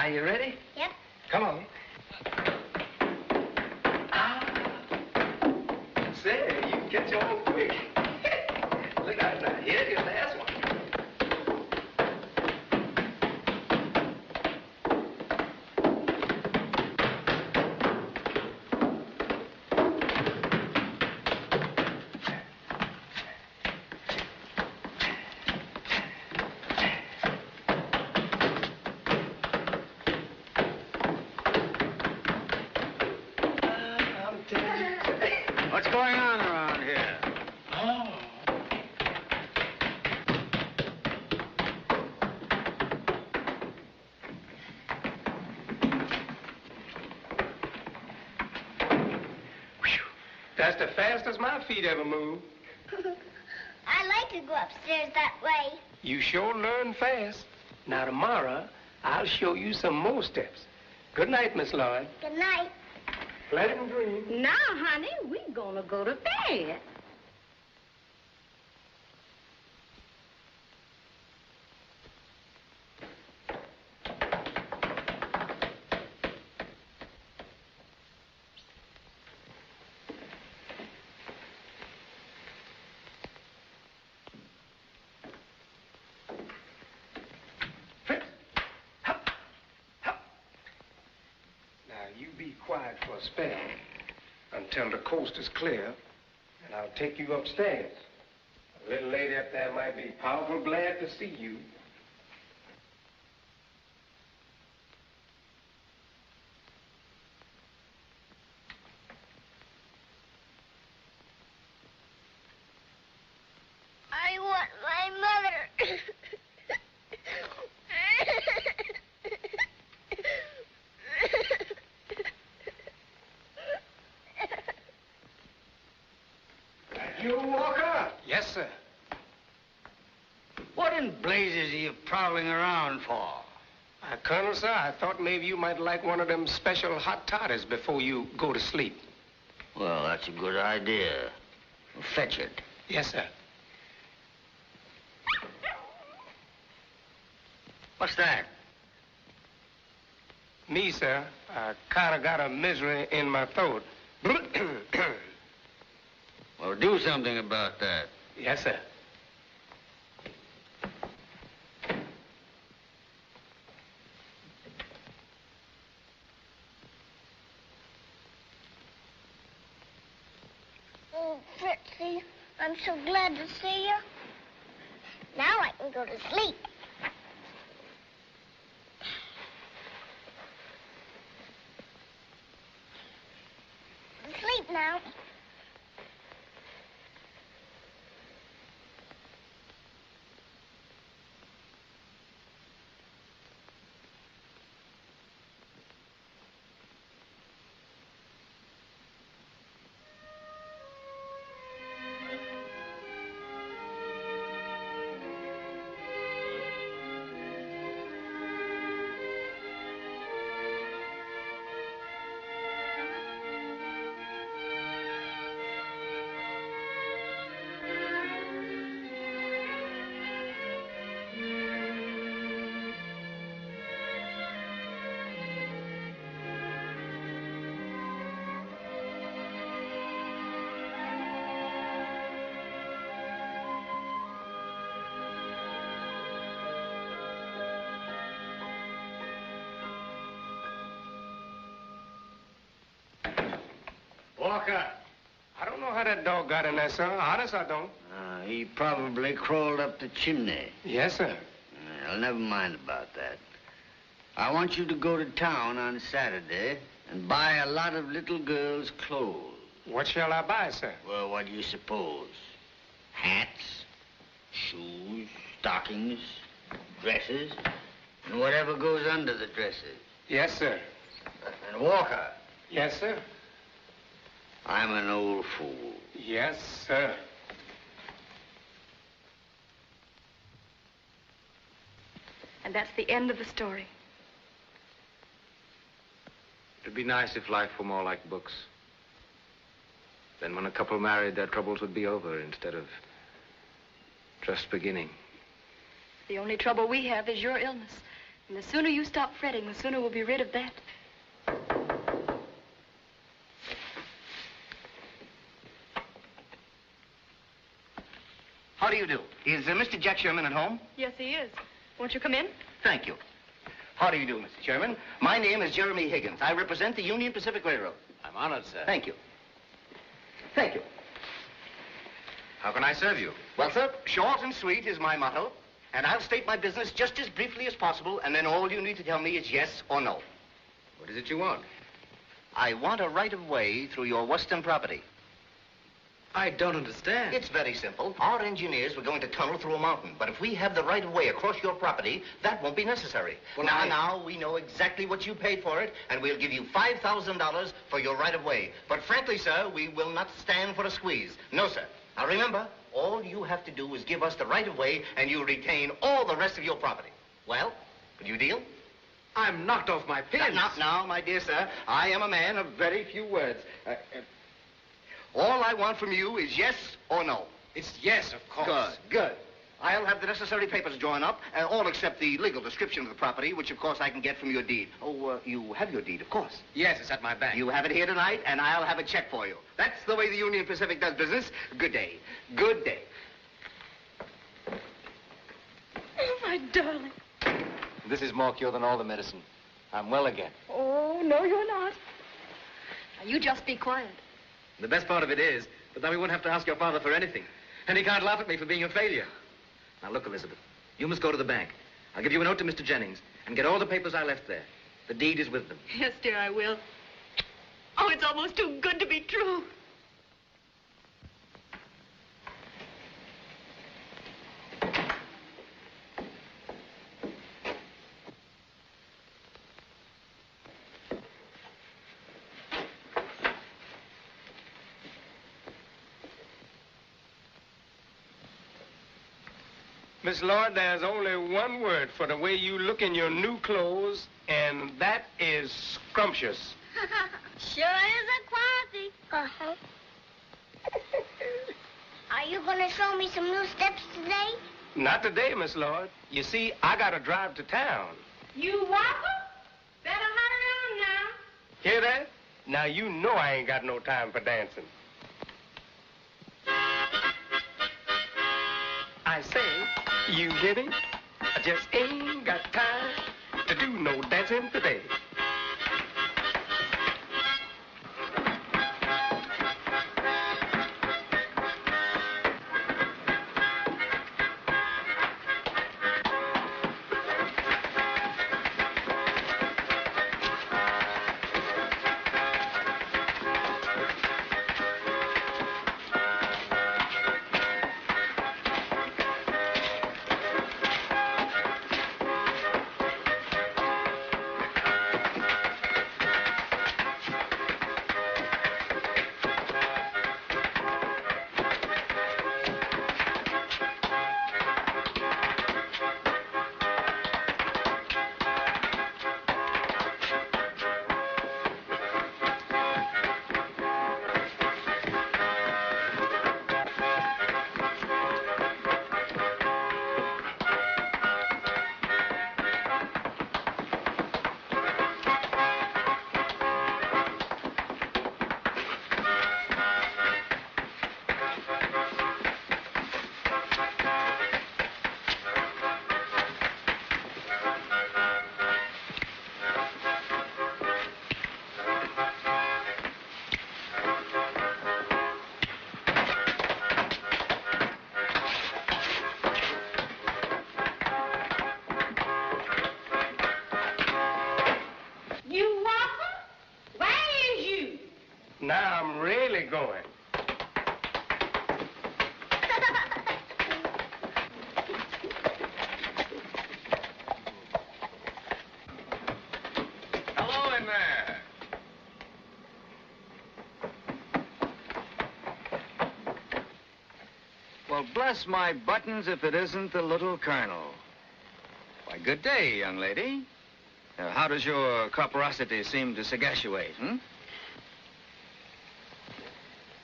Are you ready? Yep. Come on. Say, you can catch on quick. Look out now. Here's your last one. What's going on around here? Oh. Whew. That's the fastest my feet ever move. I like to go upstairs that way. You sure learn fast. Now, tomorrow, I'll show you some more steps. Good night, Miss Lloyd. Good night. Pleasant dreams. Now, honey, we're gonna go to bed. you be quiet for a spell until the coast is clear, and I'll take you upstairs. A little lady up there might be powerful glad to see you. I want my mother. You, Walker? Yes, sir. What in blazes are you prowling around for? Colonel, sir, I thought maybe you might like one of them special hot toddies before you go to sleep. Well, that's a good idea. Fetch it. Yes, sir. What's that? Me, sir. I kind of got a misery in my throat. Well, do something about that. Yes, sir. Oh, Fritzy, I'm so glad to see you. Now I can go to sleep. Sleep now. Walker. I don't know how that dog got in there, sir. Honest, I don't. He probably crawled up the chimney. Yes, sir. Well, never mind about that. I want you to go to town on Saturday and buy a lot of little girls' clothes. What shall I buy, sir? Well, what do you suppose? Hats, shoes, stockings, dresses, and whatever goes under the dresses. Yes, sir. And Walker. Yes, sir. I'm an old fool. Yes, sir. And that's the end of the story. It'd be nice if life were more like books. Then when a couple married, their troubles would be over instead of just beginning. The only trouble we have is your illness. And the sooner you stop fretting, the sooner we'll be rid of that. How do you do? Is Mr. Jack Sherman at home? Yes, he is. Won't you come in? Thank you. How do you do, Mr. Sherman? My name is Jeremy Higgins. I represent the Union Pacific Railroad. I'm honored, sir. Thank you. Thank you. How can I serve you? Well, sir, short and sweet is my motto, and I'll state my business just as briefly as possible, and then all you need to tell me is yes or no. What is it you want? I want a right-of-way through your western property. I don't understand. It's very simple. Our engineers were going to tunnel through a mountain, but if we have the right-of-way across your property, that won't be necessary. Well, now, we know exactly what you paid for it, and we'll give you $5,000 for your right-of-way. But frankly, sir, we will not stand for a squeeze. No, sir. Now, remember, all you have to do is give us the right-of-way, and you'll retain all the rest of your property. Well, will you deal? I'm knocked off my pins. Not now, my dear sir. I am a man of very few words. All I want from you is yes or no. It's yes, of course. Good. I'll have the necessary papers drawn up, all except the legal description of the property, which, of course, I can get from your deed. Oh, you have your deed, of course. Yes, it's at my bank. You have it here tonight, and I'll have a check for you. That's the way the Union Pacific does business. Good day. Good day. Oh, my darling. This is more cure than all the medicine. I'm well again. Oh, no, you're not. Now, you just be quiet. The best part of it is that now we won't have to ask your father for anything. And he can't laugh at me for being a failure. Now, look, Elizabeth, you must go to the bank. I'll give you a note to Mr. Jennings and get all the papers I left there. The deed is with them. Yes, dear, I will. Oh, it's almost too good to be true. Miss Lloyd, there's only one word for the way you look in your new clothes, and that is scrumptious. Sure is a quality. Uh-huh. Are you going to show me some new steps today? Not today, Miss Lloyd. You see, I got to drive to town. You whopper? Better hurry on now. Hear that? Now you know I ain't got no time for dancing. I say, you get it? I just ain't got time to do no dancing today. Now I'm really going. Hello in there. Well, bless my buttons if it isn't the little colonel. Why, good day, young lady. How does your corporosity seem to sagactuate, hmm?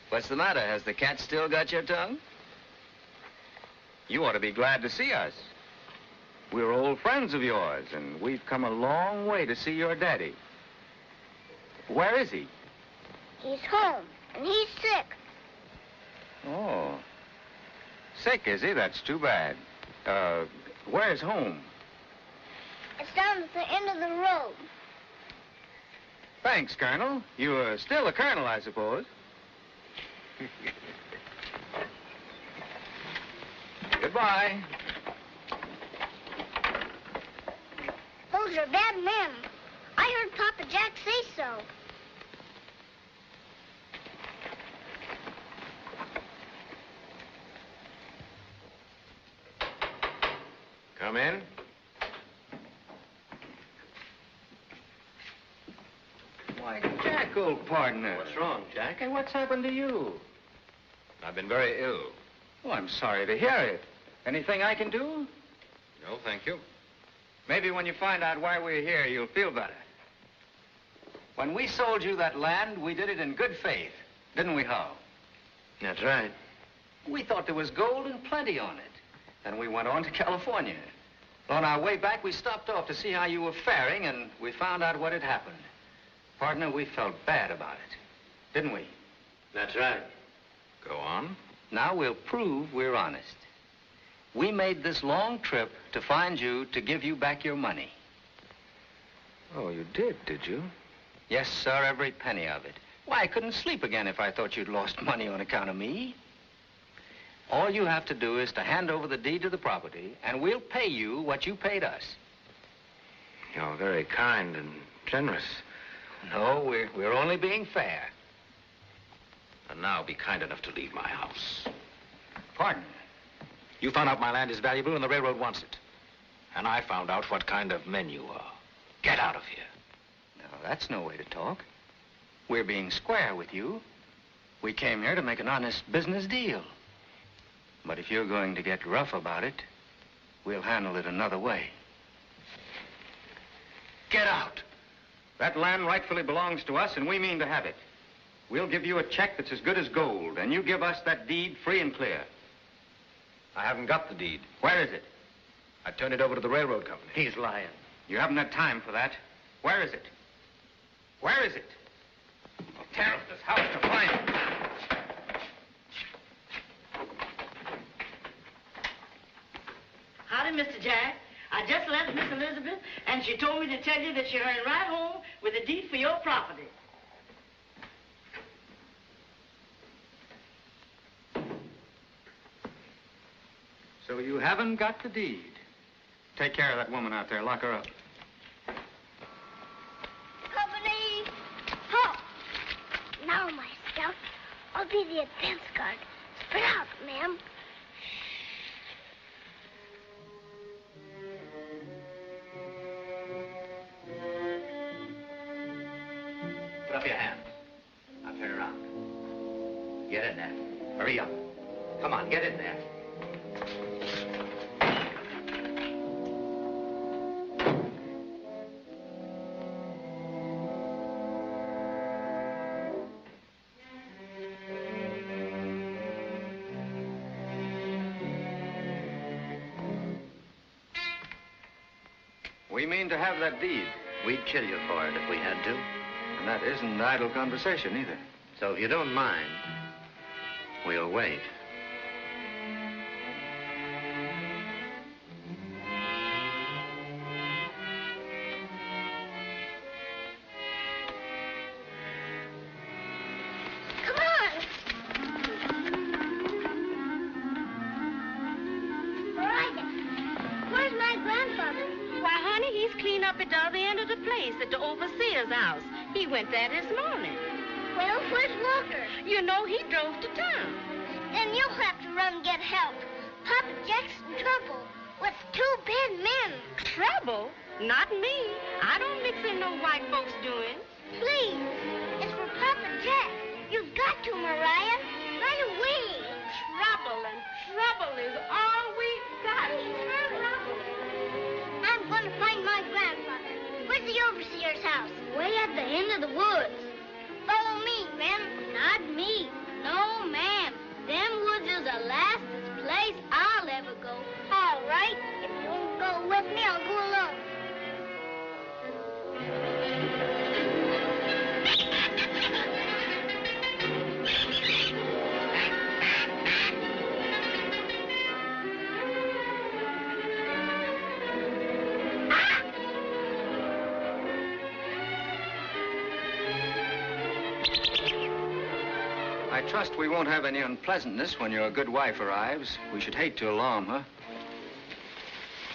What's the matter? Has the cat still got your tongue? You ought to be glad to see us. We're old friends of yours, and we've come a long way to see your daddy. Where is he? He's home, and he's sick. Oh. Sick, is he? That's too bad. Where's home? It's down at the end of the road. Thanks, Colonel. You're still a colonel, I suppose. Goodbye. Those are bad men. I heard Papa Jack say so. Come in. Why, Jack, old partner. What's wrong, Jack? Hey, what's happened to you? I've been very ill. Oh, I'm sorry to hear it. Anything I can do? No, thank you. Maybe when you find out why we're here, you'll feel better. When we sold you that land, we did it in good faith, didn't we, Hal? That's right. We thought there was gold and plenty on it. Then we went on to California. On our way back, we stopped off to see how you were faring, and we found out what had happened. Partner, we felt bad about it, didn't we? That's right. Go on. Now we'll prove we're honest. We made this long trip to find you to give you back your money. Oh, you did you? Yes, sir, every penny of it. Why, I couldn't sleep again if I thought you'd lost money on account of me. All you have to do is to hand over the deed to the property, and we'll pay you what you paid us. You're very kind and generous. No, we're only being fair. And now be kind enough to leave my house. Pardon? You found out my land is valuable and the railroad wants it. And I found out what kind of men you are. Get out of here. No, that's no way to talk. We're being square with you. We came here to make an honest business deal. But if you're going to get rough about it, we'll handle it another way. Get out! That land rightfully belongs to us, and we mean to have it. We'll give you a check that's as good as gold, and you give us that deed free and clear. I haven't got the deed. Where is it? I turned it over to the railroad company. He's lying. You haven't had time for that. Where is it? Where is it? I'll tear up this house to find it. Howdy, Mr. Jack. I just left Miss Elizabeth, and she told me to tell you that she hurried right home with a deed for your property. So you haven't got the deed. Take care of that woman out there. Lock her up. Company! Halt! Now, my scout, I'll be the advance guard. Spread out, ma'am. Put up your hand. Now turn around. Get in there. Hurry up. Come on, get in there. We mean to have that deed. We'd kill you for it if we had to. And that isn't idle conversation either. So if you don't mind, we'll wait. Come on! Mariah, where's my grandfather? Why, honey, he's clean up at the other end of the place at the overseer's house. He went there this morning. Well, where's Walker? You know, he drove to town. Then you'll have to run and get help. Papa Jack's in trouble with two bad men. Trouble? Not me. I don't mix in no white folks doing. Please, it's for Papa Jack. You've got to, Mariah. Right away. Trouble is all we've got. I'm going to find my grandfather. Where's the overseer's house? Way at the end of the woods. Follow me, ma'am. Not me. No, ma'am. Them woods is the lastest place I'll ever go. All right. If you won't go with me, I'll go alone. I trust we won't have any unpleasantness when your good wife arrives. We should hate to alarm her.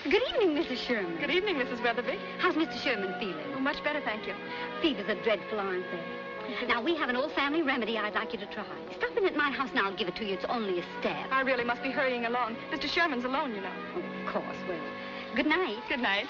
Good evening, Mrs. Sherman. Good evening, Mrs. Weatherby. How's Mr. Sherman feeling? Oh, much better, thank you. Fevers are dreadful, aren't they? Now, we have an old family remedy I'd like you to try. Stop in at my house now. I'll give it to you. It's only a step. I really must be hurrying along. Mr. Sherman's alone, you know. Of course. Well, good night. Good night.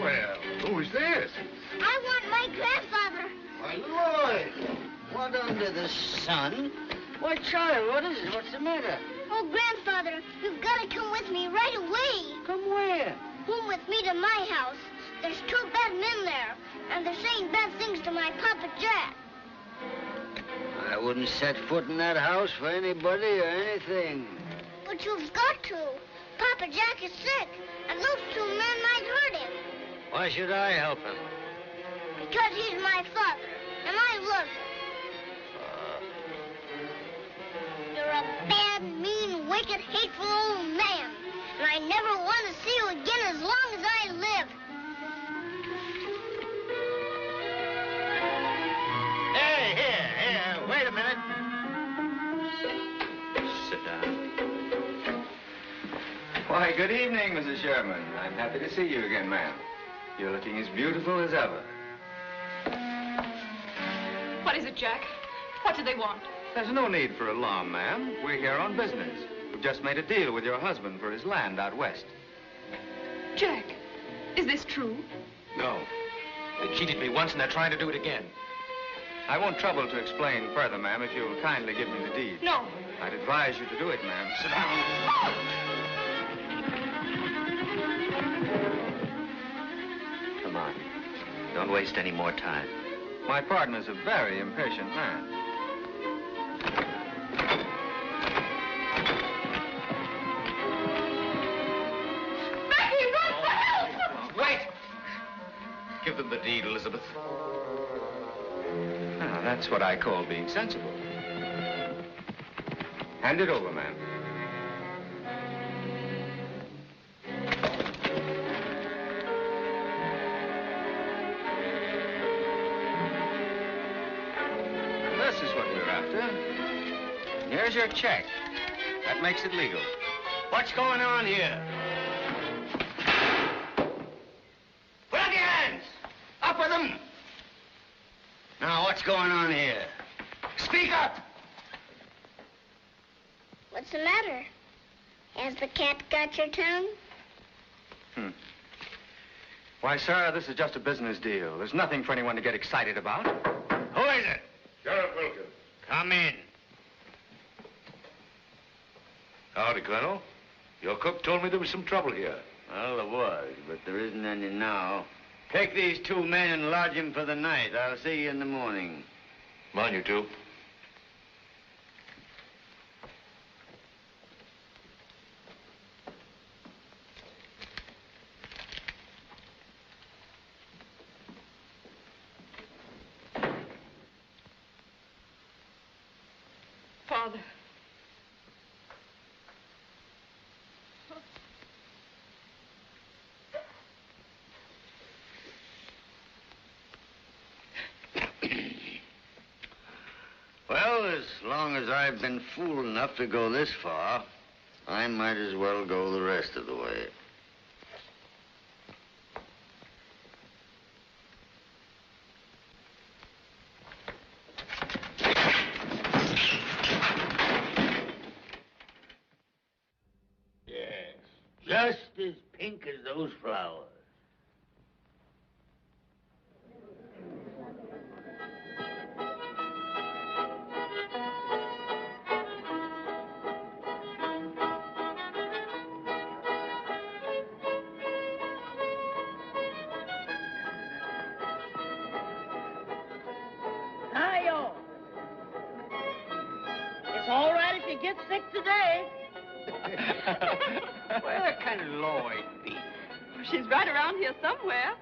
Well, who's this? I want my grandfather. My Lord, what under the sun? Why, child, what is it? What's the matter? Oh, grandfather, you've got to come with me right away. Come where? home with me to my house. There's 2 bad men there, and they're saying bad things to my Papa Jack. I wouldn't set foot in that house for anybody or anything. But you've got to. Papa Jack is sick, and those 2 men might hurt him. Why should I help him? Because he's my father, and I love him. You're a bad, mean, wicked, hateful old man, and I never want to see you again as long as I live. Hey, here, wait a minute. Sit down. Why, good evening, Mrs. Sherman. I'm happy to see you again, ma'am. You're looking as beautiful as ever. What is it, Jack? What do they want? There's no need for alarm, ma'am. We're here on business. We've just made a deal with your husband for his land out west. Jack, is this true? No. They cheated me once and they're trying to do it again. I won't trouble to explain further, ma'am, if you'll kindly give me the deed. No. I'd advise you to do it, ma'am. Sit down. Come on. Don't waste any more time. My partner's a very impatient man. Becky, run for help! Wait! Give them the deed, Elizabeth. Now, that's what I call being sensible. Hand it over, ma'am. This is what we're after. Here's your check. That makes it legal. What's going on here? Put up your hands! Up with them! Now, what's going on here? Speak up! What's the matter? Has the cat got your tongue? Why, sir, this is just a business deal. There's nothing for anyone to get excited about. Who is it? Sheriff Wilkins. Come in. Howdy, Colonel. Your cook told me there was some trouble here. Well, there was, but there isn't any now. Take these 2 men and lodge them for the night. I'll see you in the morning. Come on, you two. Father. Well, as long as I've been fool enough to go this far, I might as well go the rest of the way. Yes, just as pink as those flowers. Hi-yo. It's all right if you get sick today. Where can Lloyd be? She's right around here somewhere.